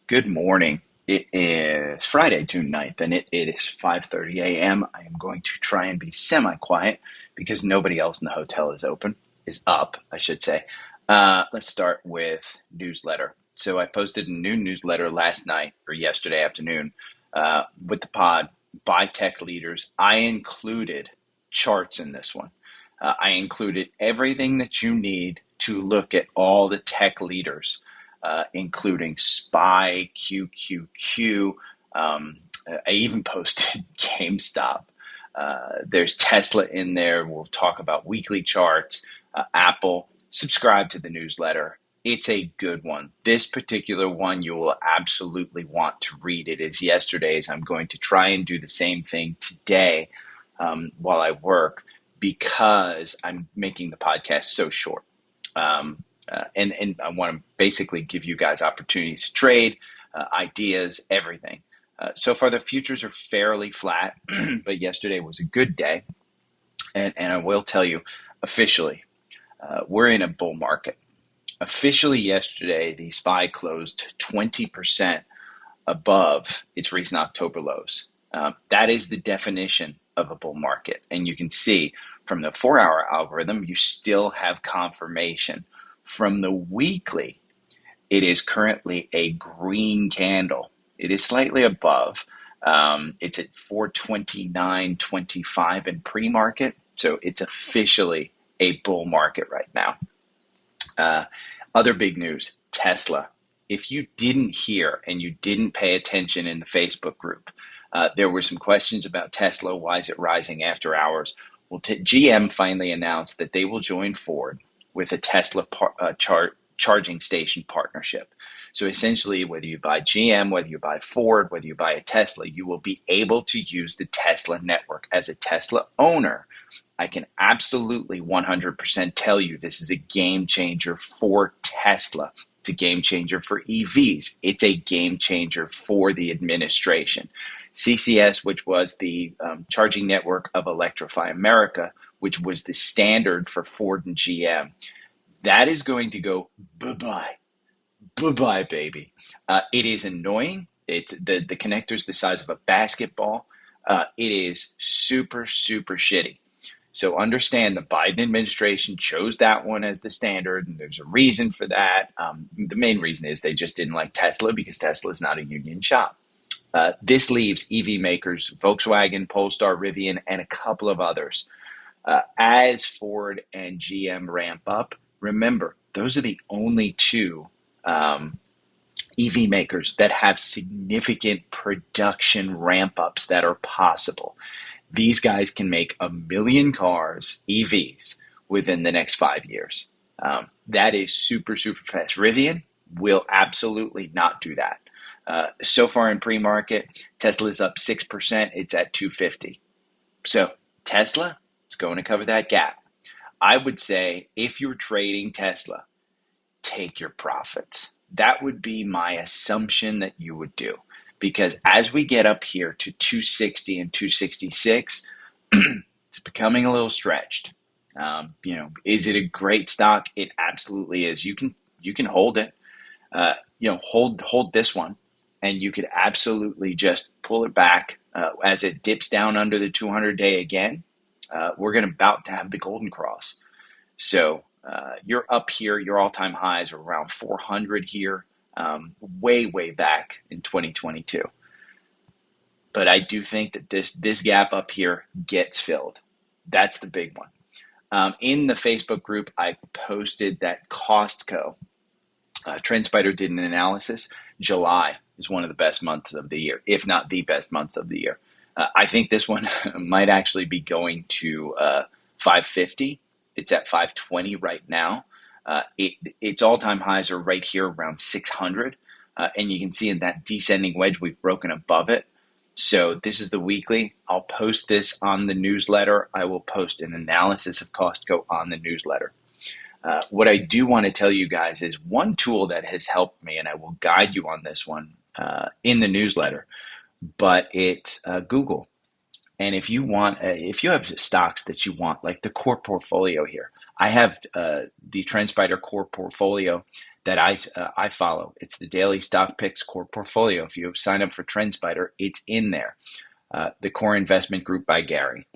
Good morning. It is Friday, June 9th, and it is 5:30 a.m. I am going to try and be semi-quiet because nobody else in the hotel is up, I should say. Let's start with newsletter. So I posted a new newsletter last night or yesterday afternoon with the pod by tech leaders. I included charts in this one. I included everything that you need to look at all the tech leaders, including SPY, QQQ. I even posted GameStop. There's Tesla in there. We'll talk about weekly charts. Apple. Subscribe to the newsletter. It's a good one. This particular one you will absolutely want to read. It is yesterday's. I'm going to try and do the same thing today while I work because I'm making the podcast so short. And I want to basically give you guys opportunities to trade, ideas, everything. So far, the futures are fairly flat, but yesterday was a good day. And I will tell you, officially, we're in a bull market. Officially yesterday, the SPY closed 20% above its recent October lows. That is the definition of a bull market. And you can see from the 4-hour algorithm, you still have confirmation. From the weekly, it is currently a green candle. It is slightly above. It's at 429.25 in pre-market. So it's officially a bull market right now. Other big news, Tesla. If you didn't hear and you didn't pay attention in the Facebook group, there were some questions about Tesla. Why is it rising after hours? Well, GM finally announced that they will join Ford with a Tesla charging station partnership. So essentially, whether you buy GM, whether you buy Ford, whether you buy a Tesla, you will be able to use the Tesla network. As a Tesla owner, I can absolutely 100% tell you this is a game changer for Tesla. It's a game changer for EVs. It's a game changer for the administration. CCS, which was the charging network of Electrify America, which was the standard for Ford and GM, that is going to go bye-bye. Bye-bye, baby. It is annoying. It's the connector's the size of a basketball. It is super, super shitty. So understand the Biden administration chose that one as the standard, and there's a reason for that. The main reason is they just didn't like Tesla because Tesla is not a union shop. This leaves EV makers, Volkswagen, Polestar, Rivian, and a couple of others. As Ford and GM ramp up, remember, those are the only two EV makers that have significant production ramp-ups that are possible. These guys can make 1 million cars, EVs, within the next 5 years. That is super, super fast. Rivian will absolutely not do that. So far in pre-market, Tesla is up 6%. It's at 250. So Tesla, it's going to cover that gap. I would say if you're trading Tesla, take your profits. That would be my assumption that you would do. Because as we get up here to 260 and 266, it's becoming a little stretched. Is it a great stock? It absolutely is. You can hold it. Hold this one, and you could absolutely just pull it back as it dips down under the 200-day again. We're about to have the golden cross. So you're up here. Your all-time highs are around 400 here. Way back in 2022. But I do think that this gap up here gets filled. That's the big one. In the Facebook group, I posted that Costco, TrendSpider did an analysis. July is one of the best months of the year, if not the best months of the year. I think this one might actually be going to 550. It's at 520 right now. Its all-time highs are right here around 600, and you can see in that descending wedge we've broken above it. So this is the weekly. I'll post this on the newsletter. I will post an analysis of Costco on the newsletter. What I do want to tell you guys is one tool that has helped me, and I will guide you on this one in the newsletter, but it's Google. And if you have stocks that you want, like the core portfolio here, I have the TrendSpider core portfolio that I follow. It's the daily stock picks core portfolio. If you sign up for TrendSpider, it's in there. The core investment group by Gary.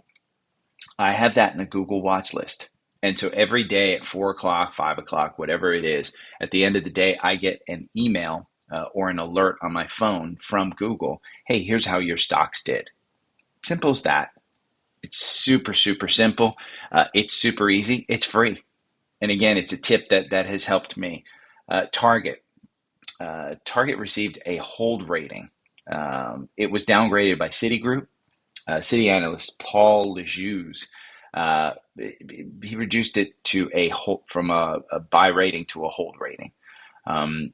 I have that in a Google watch list. And so every day at 4 o'clock, 5 o'clock, whatever it is, at the end of the day, I get an email or an alert on my phone from Google. Hey, here's how your stocks did. Simple as that. It's super, super simple. It's super easy. It's free. And again, it's a tip that has helped me. Target. Target received a hold rating. It was downgraded by Citigroup. City analyst Paul Lejeune, he reduced it to from a buy rating to a hold rating,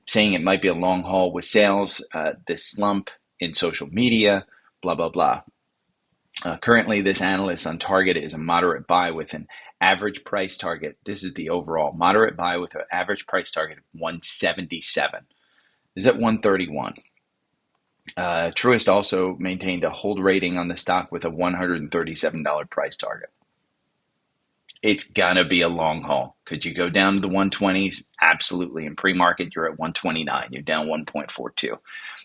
saying it might be a long haul with sales, the slump in social media, blah, blah, blah. Currently, this analyst on Target is a moderate buy with an average price target. This is the overall moderate buy with an average price target of 177. This is at 131. Truist also maintained a hold rating on the stock with a $137 price target. It's gonna be a long haul. Could you go down to the 120s? Absolutely. In pre-market, you're at 129. You're down 1.42.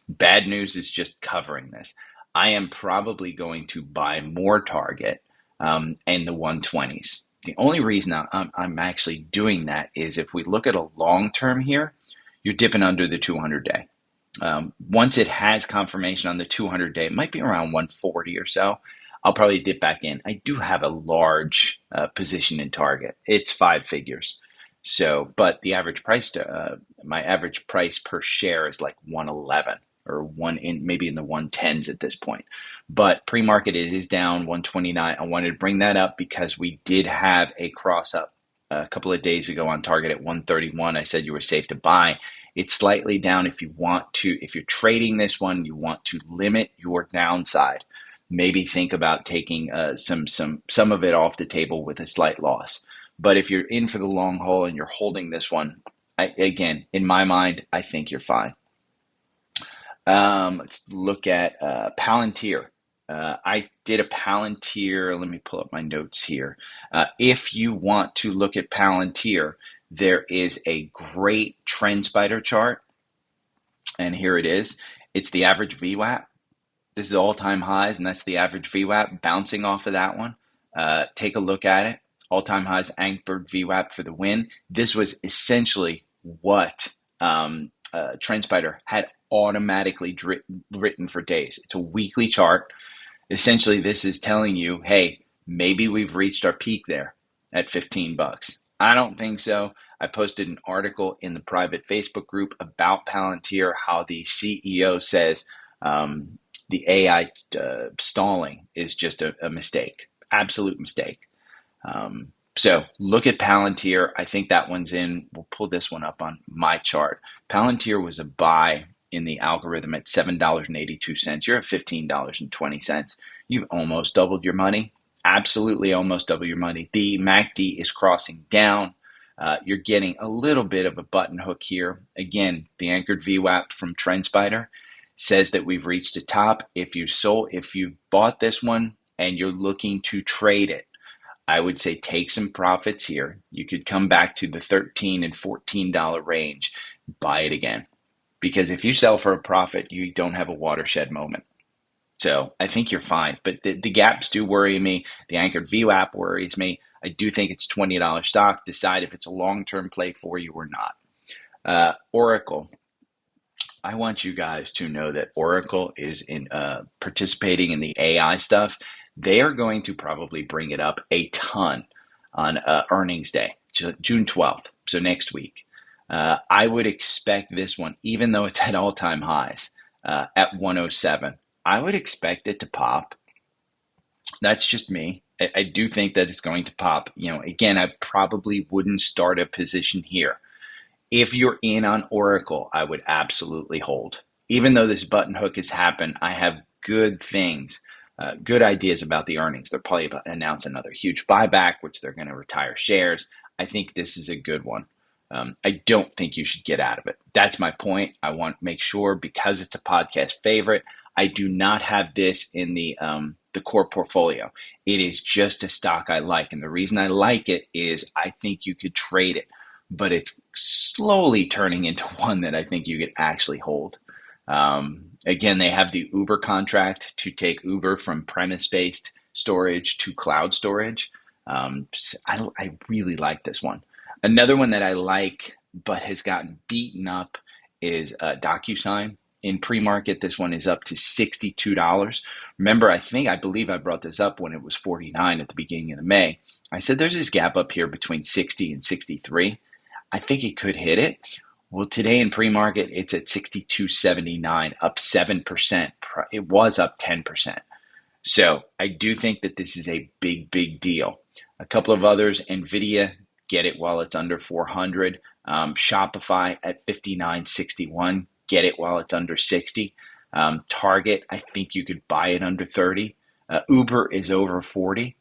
Bad news is just covering this. I am probably going to buy more Target in the 120s. The only reason I'm actually doing that is if we look at a long term here, you're dipping under the 200-day. Once it has confirmation on the 200-day, it might be around 140 or so. I'll probably dip back in. I do have a large position in Target. It's 5 figures. So, but the average price my average price per share is like 111 or maybe in the 110s at this point. But pre-market it is down 129. I wanted to bring that up because we did have a cross up a couple of days ago on Target at 131. I said you were safe to buy. It's slightly down if you're trading this one, you want to limit your downside. Maybe think about taking some of it off the table with a slight loss. But if you're in for the long haul and you're holding this one, again, in my mind, I think you're fine. Let's look at Palantir. I did a Palantir. Let me pull up my notes here. If you want to look at Palantir, there is a great TrendSpider chart. And here it is. It's the average VWAP. This is all-time highs, and that's the average VWAP bouncing off of that one. Take a look at it. All-time highs anchored VWAP for the win. This was essentially what TrendSpider had automatically written for days. It's a weekly chart. Essentially, this is telling you, hey, maybe we've reached our peak there at $15. I don't think so. I posted an article in the private Facebook group about Palantir, how the CEO says the AI stalling is just a mistake, absolute mistake. So look at Palantir. I think that one's in. We'll pull this one up on my chart. Palantir was a buy in the algorithm at $7.82. You're at $15.20. You've almost doubled your money. Absolutely almost double your money. The MACD is crossing down. You're getting a little bit of a button hook here. Again, the anchored VWAP from TrendSpider says that we've reached a top. If you bought this one and you're looking to trade it, I would say take some profits here. You could come back to the $13 and $14 range, buy it again. Because if you sell for a profit, you don't have a watershed moment. So I think you're fine. But the gaps do worry me. The anchored VWAP worries me. I do think it's $20 stock. Decide if it's a long-term play for you or not. Oracle. I want you guys to know that Oracle is participating in the AI stuff. They are going to probably bring it up a ton on earnings day, June 12th, so next week. I would expect this one, even though it's at all-time highs at 107, I would expect it to pop. That's just me. I do think that it's going to pop. Again, I probably wouldn't start a position here. If you're in on Oracle, I would absolutely hold. Even though this button hook has happened, I have good things, good ideas about the earnings. They'll probably announce another huge buyback, which they're going to retire shares. I think this is a good one. I don't think you should get out of it. That's my point. I want to make sure, because it's a podcast favorite, I do not have this in the the core portfolio. It is just a stock I like. And the reason I like it is I think you could trade it, but it's slowly turning into one that I think you could actually hold. Again, they have the Uber contract to take Uber from premise-based storage to cloud storage. I really like this one. Another one that I like but has gotten beaten up is DocuSign. In pre-market, this one is up to $62. Remember, I believe I brought this up when it was 49 at the beginning of May. I said there's this gap up here between 60 and 63. I think it could hit it. Well, today in pre-market, it's at 62.79, up 7%. It was up 10%. So I do think that this is a big, big deal. A couple of others, NVIDIA, get it while it's under 400. Shopify at 59.61, get it while it's under 60. Target, I think you could buy it under 30. Uber is over 40.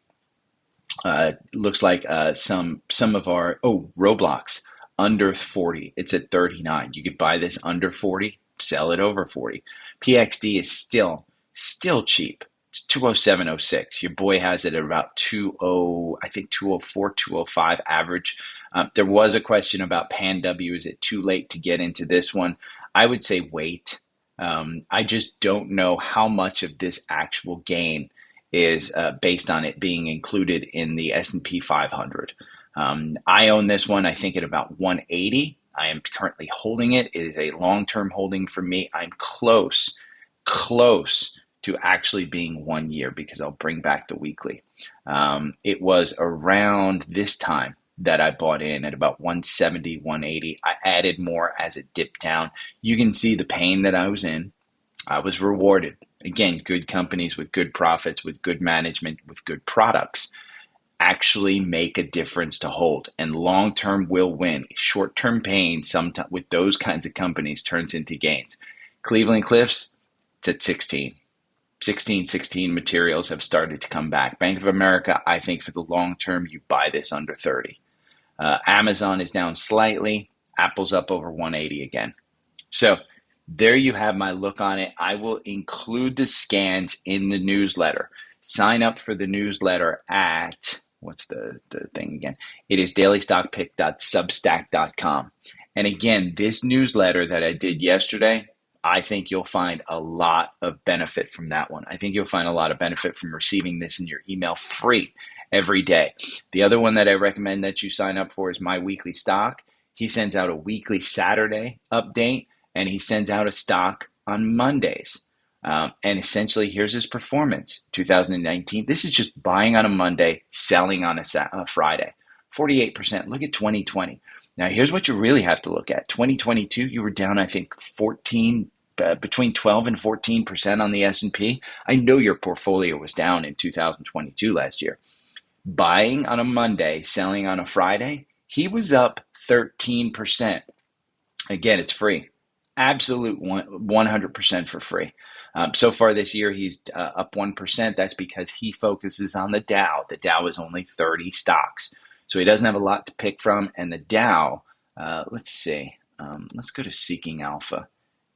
Looks like some of our, Roblox, under 40. It's at 39. You could buy this under 40, sell it over 40. PXD is still cheap. It's 207.06. Your boy has it at about 20, I think 204, 205 average. There was a question about PanW. Is it too late to get into this one? I would say wait. I just don't know how much of this actual gain is based on it being included in the S&P 500. I own this one, I think, at about 180. I am currently holding it. It is a long-term holding for me. I'm close to actually being 1 year because I'll bring back the weekly. It was around this time that I bought in at about 170, 180. I added more as it dipped down. You can see the pain that I was in. I was rewarded. Again, good companies with good profits, with good management, with good products actually make a difference to hold, and long-term will win. Short-term pain sometimes with those kinds of companies turns into gains. Cleveland Cliffs, it's at 16. 16 materials have started to come back. Bank of America, I think for the long term, you buy this under 30. Amazon is down slightly. Apple's up over 180 again. So there you have my look on it. I will include the scans in the newsletter. Sign up for the newsletter at, what's the thing again? It is dailystockpick.substack.com. And again, this newsletter that I did yesterday, I think you'll find a lot of benefit from that one. I think you'll find a lot of benefit from receiving this in your email free every day. The other one that I recommend that you sign up for is My Weekly Stock. He sends out a weekly Saturday update, and he sends out a stock on Mondays. And essentially, here's his performance. 2019, this is just buying on a Monday, selling on a Friday. 48%. Look at 2020. Now, here's what you really have to look at. 2022, you were down, I think, between 12 and 14% on the S&P. I know your portfolio was down in 2022 last year. Buying on a Monday, selling on a Friday, he was up 13%. Again, it's free. Absolute 100% for free. So far this year, he's up 1%. That's because he focuses on the Dow. The Dow is only 30 stocks. So he doesn't have a lot to pick from. And the Dow, let's see. Let's go to Seeking Alpha.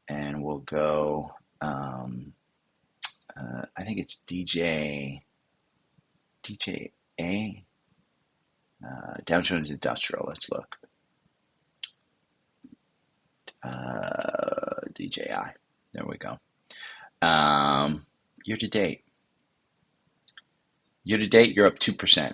And we'll go, I think it's DJA, Dow Jones Industrial. Let's look. DJI. There we go. Year to date, you're up 2%.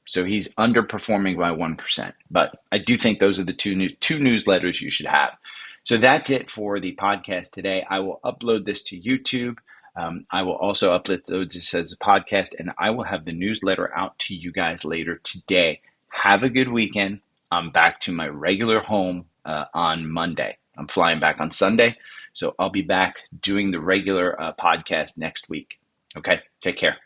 So he's underperforming by 1%. But I do think those are the two newsletters you should have. So that's it for the podcast today. I will upload this to YouTube. I will also upload this as a podcast, and I will have the newsletter out to you guys later today. Have a good weekend. I'm back to my regular home on Monday. I'm flying back on Sunday, so I'll be back doing the regular podcast next week. Okay, take care.